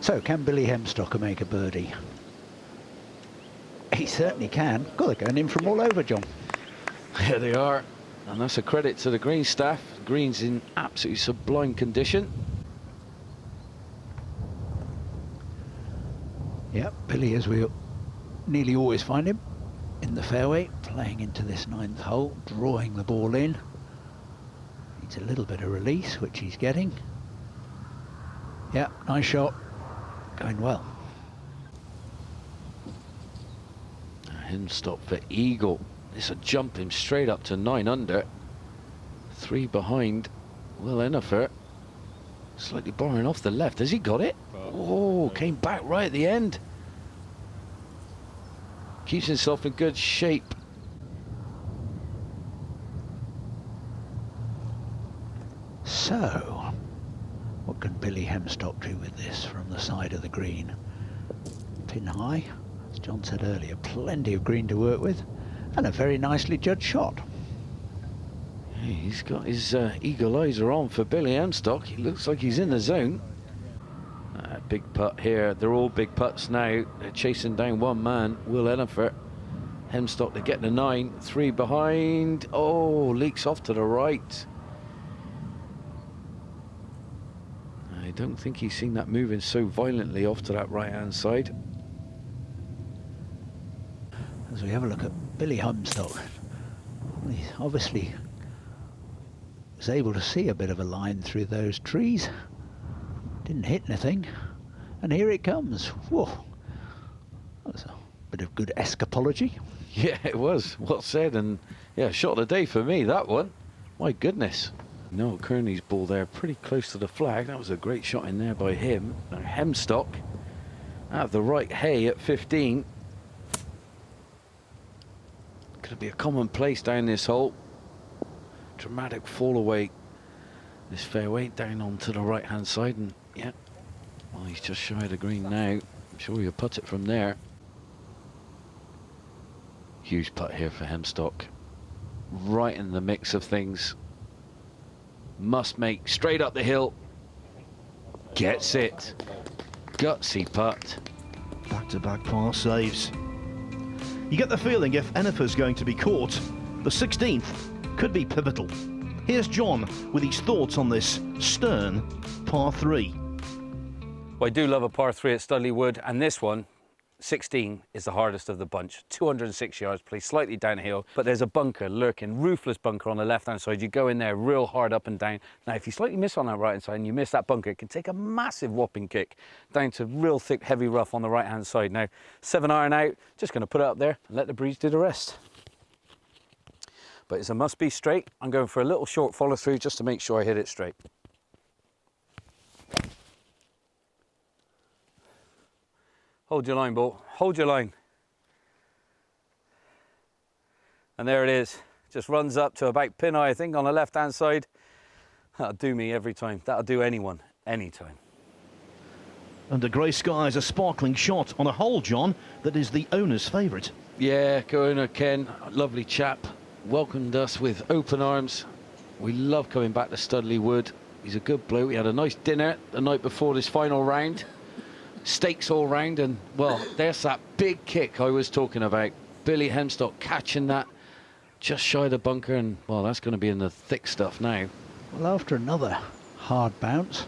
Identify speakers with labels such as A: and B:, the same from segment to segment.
A: So, can Billy Hemstock make a birdie? He certainly can. God, they're going in from all over, John.
B: Here they are. And that's a credit to the green staff. The green's in absolutely sublime condition.
A: Yep, Billy, as we nearly always find him, in the fairway, playing into this 9th hole, drawing the ball in. Needs a little bit of release, which he's getting. Yeah, nice shot. Going well.
B: Hemstock for eagle. This will jump him straight up to 9 under. 3 behind Will Ennifer. Slightly borrowing off the left. Has he got it? Oh, came back right at the end. Keeps himself in good shape.
A: So, what can Billy Hemstock do with this from the side of the green? Pin high, as John said earlier, plenty of green to work with, and a very nicely judged shot.
B: Yeah, he's got his eagle eyes are on for Billy Hemstock. He looks like he's in the zone. Big putt here. They're all big putts now. They're chasing down one man, Will Ennifer. Hemstock to get the 9, 3 behind. Oh, leaks off to the right. I don't think he's seen that moving so violently off to that right-hand side.
A: As we have a look at Billy Hemstock, he obviously was able to see a bit of a line through those trees. Didn't hit anything, and here it comes. Whoa, that was a bit of good escapology.
B: Yeah, it was. Well said, and yeah, shot of the day for me, that one. My goodness. Noel Kearney's ball there, pretty close to the flag. That was a great shot in there by him. Now Hemstock out of the right hay at 15. Could be a common place down this hole. Dramatic fall away. This fairway down onto the right hand side, and yeah, well, he's just shy of the green now. I'm sure he'll putt it from there. Huge putt here for Hemstock. Right in the mix of things. Must make straight up the hill. Gets it. Gutsy putt.
C: Back-to-back par saves. You get the feeling if Ennifer's going to be caught, the 16th could be pivotal. Here's John with his thoughts on this stern par 3.
D: Well, I do love a par 3 at Studley Wood, and this one, 16, is the hardest of the bunch. 206 yards, plays slightly downhill, but there's a bunker lurking, roofless bunker on the left-hand side. You go in there real hard up and down. Now, if you slightly miss on that right-hand side and you miss that bunker, it can take a massive whopping kick down to real thick, heavy rough on the right-hand side. Now, 7 iron out, just going to put it up there and let the breeze do the rest. But it's a must-be straight. I'm going for a little short follow-through just to make sure I hit it straight. Hold your line, ball. Hold your line. And there it is. Just runs up to about pin high, I think, on the left-hand side. That'll do me every time. That'll do anyone, anytime.
C: Under grey skies, a sparkling shot on a hole, John, that is the owner's favourite.
B: Yeah, co-owner Ken, lovely chap, welcomed us with open arms. We love coming back to Studley Wood. He's a good bloke. We had a nice dinner the night before this final round. Steaks all round, and well, there's that big kick I was talking about. Billy Hemstock catching that just shy of the bunker, and well, that's going to be in the thick stuff now.
A: Well, after another hard bounce,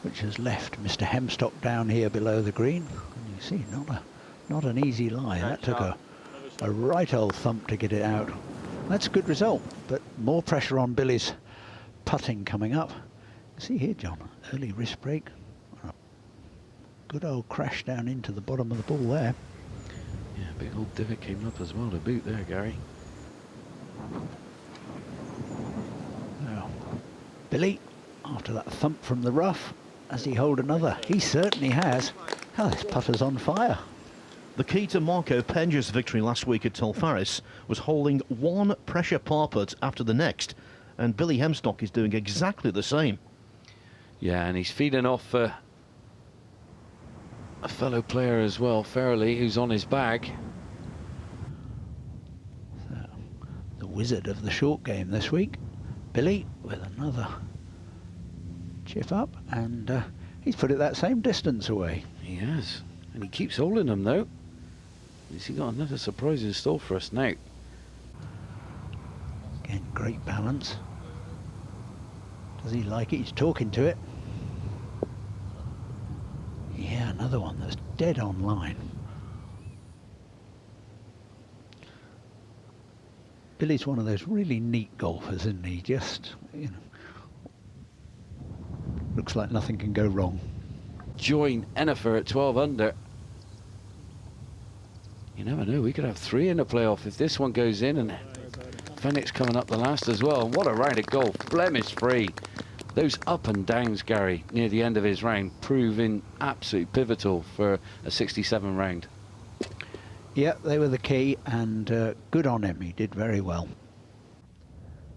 A: which has left Mr. Hemstock down here below the green, and you see, not an easy lie. That took a right old thump to get it out. That's a good result, but more pressure on Billy's putting coming up. See here, John, early wrist break. Good old crash down into the bottom of the ball there.
B: Yeah, big old divot came up as well to boot there, Gary.
A: Now, Billy, after that thump from the rough, has he hold another? He certainly has. Oh, this putter's on fire.
C: The key to Marco Penja's victory last week at Telfaris was holding one pressure par putt after the next, and Billy Hemstock is doing exactly the same.
B: Yeah, and he's feeding off a fellow player as well, Farrelly, who's on his bag.
A: So, the wizard of the short game this week, Billy, with another chip up, and He's put it that same distance away.
B: He has. And he keeps holding them, though. Has he got another surprise in store for us now?
A: Again, great balance. Does he like it? He's talking to it. Yeah, another one that's dead on line. Billy's one of those really neat golfers, isn't he? Just, you know, looks like nothing can go wrong.
B: Join Enifer at 12 under. You never know, we could have 3 in the playoff if this one goes in, and Fenwick's coming up the last as well. And what a round of golf, blemish free. Those up and downs, Gary, near the end of his round, proving absolutely pivotal for a 67 round.
A: Yeah, they were the key, and good on him. He did very well.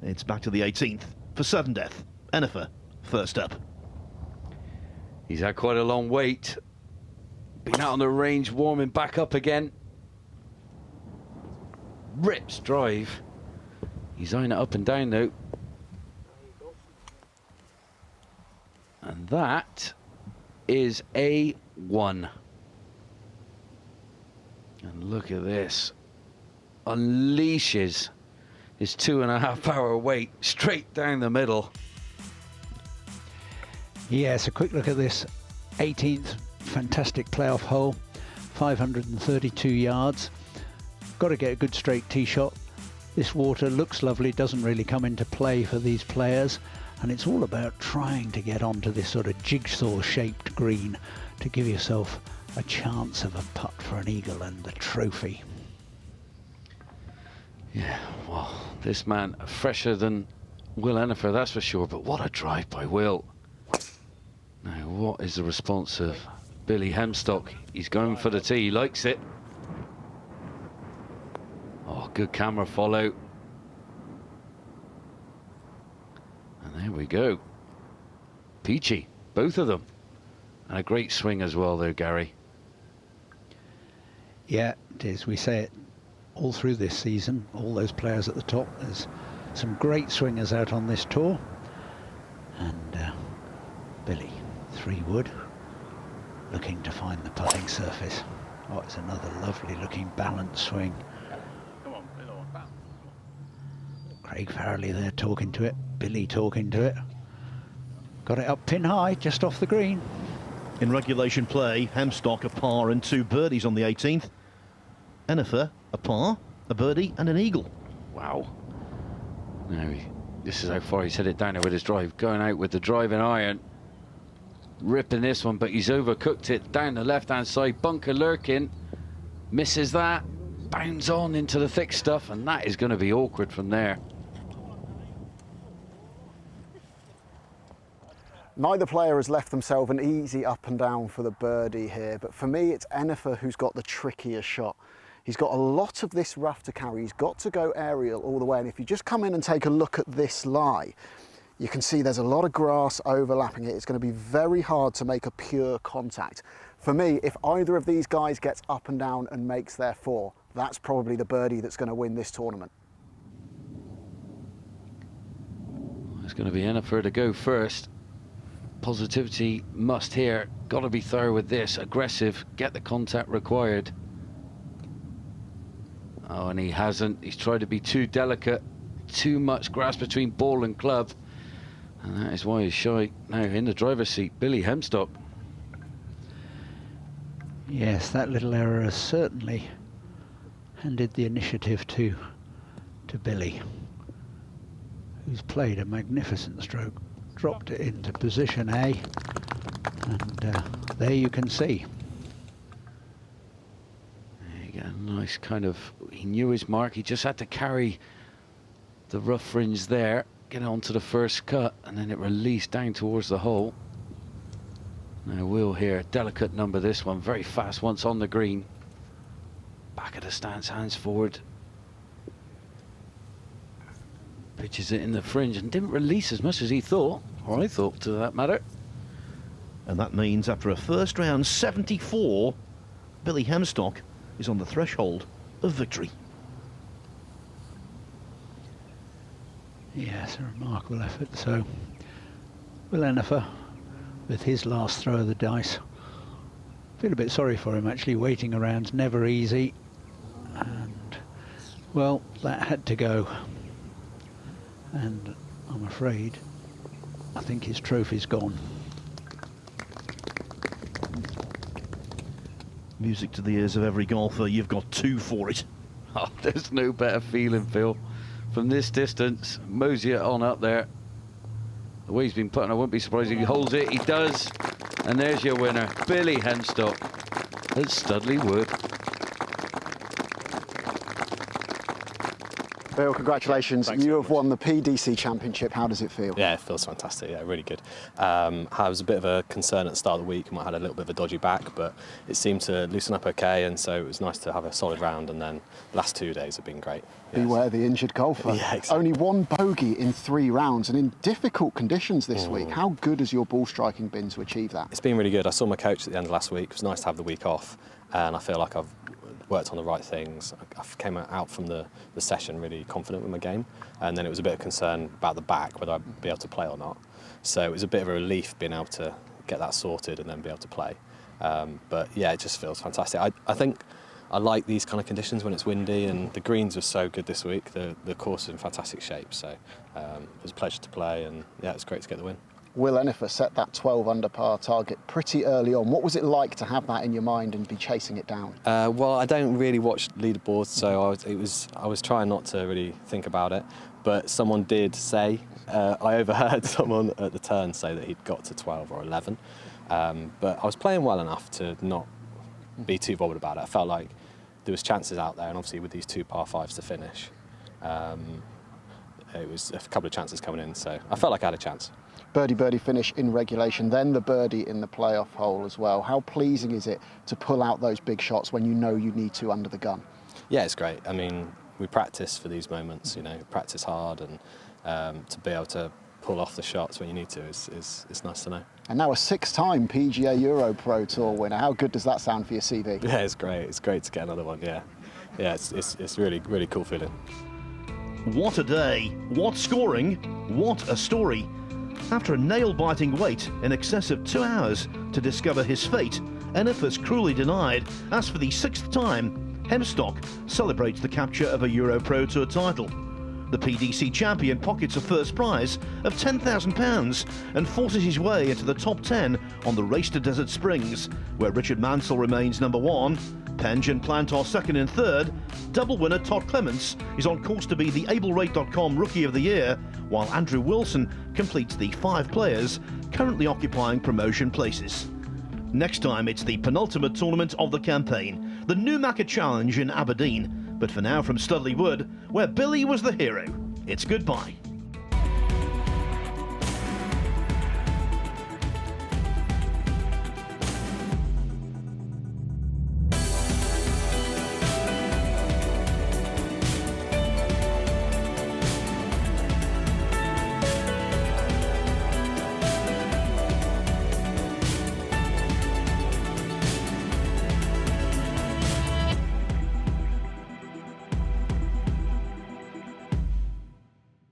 C: It's back to the 18th for sudden death. Enifer first up.
B: He's had quite a long wait. Been out on the range, warming back up again. Rips drive. He's eyeing it up and down though. And that is a 1. And look at this. Unleashes his 2.5 hour wait straight down the middle.
A: Yes, a quick look at this 18th fantastic playoff hole, 532 yards. Got to get a good straight tee shot. This water looks lovely, doesn't really come into play for these players, and it's all about trying to get onto this sort of jigsaw shaped green to give yourself a chance of a putt for an eagle and the trophy.
B: Yeah, well, this man fresher than Will Enifer, that's for sure, but what a drive by Will. Now, what is the response of Billy Hemstock? He's going for the tee, he likes it. Oh, good camera follow. And there we go. Peachy, both of them. And a great swing as well, though, Gary.
A: Yeah, it is. We say it all through this season, all those players at the top. There's some great swingers out on this tour. And Billy, 3 wood, looking to find the putting surface. Oh, it's another lovely looking balanced swing. Craig Farrelly there talking to it, Billy talking to it. Got it up pin high, just off the green.
C: In regulation play, Hemstock a par and 2 birdies on the 18th. Enifer a par, a birdie and an eagle.
B: Wow. Now, this is how far he's headed down there with his drive. Going out with the driving iron. Ripping this one, but he's overcooked it down the left-hand side. Bunker lurking. Misses that. Bounds on into the thick stuff, and that is going to be awkward from there.
E: Neither player has left themselves an easy up and down for the birdie here, but for me it's Enifer who's got the trickier shot. He's got a lot of this rough to carry. He's got to go aerial all the way, and if you just come in and take a look at this lie, you can see there's a lot of grass overlapping it. It's going to be very hard to make a pure contact. For me, if either of these guys gets up and down and makes their 4, that's probably the birdie that's going to win this tournament.
B: It's going to be Enifer to go first. Positivity must here. Got to be thorough with this. Aggressive. Get the contact required. Oh, and he hasn't. He's tried to be too delicate. Too much grass between ball and club. And that is why he's shy. Now in the driver's seat, Billy Hemstock.
A: Yes, that little error has certainly handed the initiative to Billy, who's played a magnificent stroke. Dropped it into position A, and there you can see.
B: There you get a nice kind of, he knew his mark, he just had to carry the rough fringe there, get it onto the first cut, and then it released down towards the hole. Now Will here, delicate number this one, very fast once on the green. Back of the stance, hands forward. Pitches it in the fringe and didn't release as much as he thought, or I thought to that matter.
C: And that means after a first round 74, Billy Hemstock is on the threshold of victory.
A: Yes, a remarkable effort. So Will Enifer with his last throw of the dice. Feel a bit sorry for him actually. Waiting around's never easy, and well, that had to go, and I'm afraid I think his trophy's gone.
C: Music to the ears of every golfer. You've got 2 for it.
B: Oh, there's no better feeling, Phil. From this distance, mosey it on up there. The way he's been putting, I wouldn't be surprised if he holds it. He does. And there's your winner, Billy Hemstock at Studley Wood.
E: Bill, congratulations.
F: Thanks
E: You
F: very
E: have won the PDC Championship. How does it feel?
F: Yeah, it feels fantastic. Yeah, really good. I was a bit of a concern at the start of the week. I had a little bit of a dodgy back, but it seemed to loosen up okay, and so it was nice to have a solid round. And then the last 2 days have been great. Yes.
E: Beware the injured golfer.
F: Yeah, exactly.
E: Only 1 bogey in 3 rounds, and in difficult conditions this week. How good has your ball striking been to achieve that?
F: It's been really good. I saw my coach at the end of last week. It was nice to have the week off, and I feel like I've worked on the right things. I came out from the session really confident with my game, and then it was a bit of concern about the back, whether I'd be able to play or not. So it was a bit of a relief being able to get that sorted and then be able to play. But yeah, it just feels fantastic. I think I like these kind of conditions when it's windy, and the greens were so good this week. The course is in fantastic shape, so it was a pleasure to play, and yeah, it was great to get the win.
E: Will Enifer set that 12 under par target pretty early on. What was it like to have that in your mind and be chasing it down?
F: Well, I don't really watch leaderboards, so I was trying not to really think about it. But someone did say, I overheard someone at the turn say that he'd got to 12 or 11. But I was playing well enough to not be too bothered about it. I felt like there was chances out there, and obviously with these 2 par 5s to finish, it was a couple of chances coming in, so I felt like I had a chance.
E: Birdie finish in regulation, then the birdie in the playoff hole as well. How pleasing is it to pull out those big shots when you know you need to under the gun? Yeah,
F: it's great. I mean, we practice for these moments, practice hard, and to be able to pull off the shots when you need to is nice to know.
E: And now a 6-time PGA Europro Tour winner. How good does that sound for your CV?
F: Yeah, it's great. It's great to get another one, yeah. Yeah, it's really, really cool feeling.
C: What a day, what scoring, what a story. After a nail-biting wait in excess of 2 hours to discover his fate, Enifer's cruelly denied. As for the 6th time, Hemstock celebrates the capture of a Europro Tour title. The PDC champion pockets a first prize of £10,000 and forces his way into the top 10 on the race to Desert Springs, where Richard Mansell remains number 1, Penge and Plant are 2nd and 3rd. Double winner Todd Clements is on course to be the AbleRate.com Rookie of the Year, while Andrew Wilson completes the 5 players currently occupying promotion places. Next time it's the penultimate tournament of the campaign, the Newmarket Challenge in Aberdeen. But for now, from Studley Wood, where Billy was the hero, it's goodbye.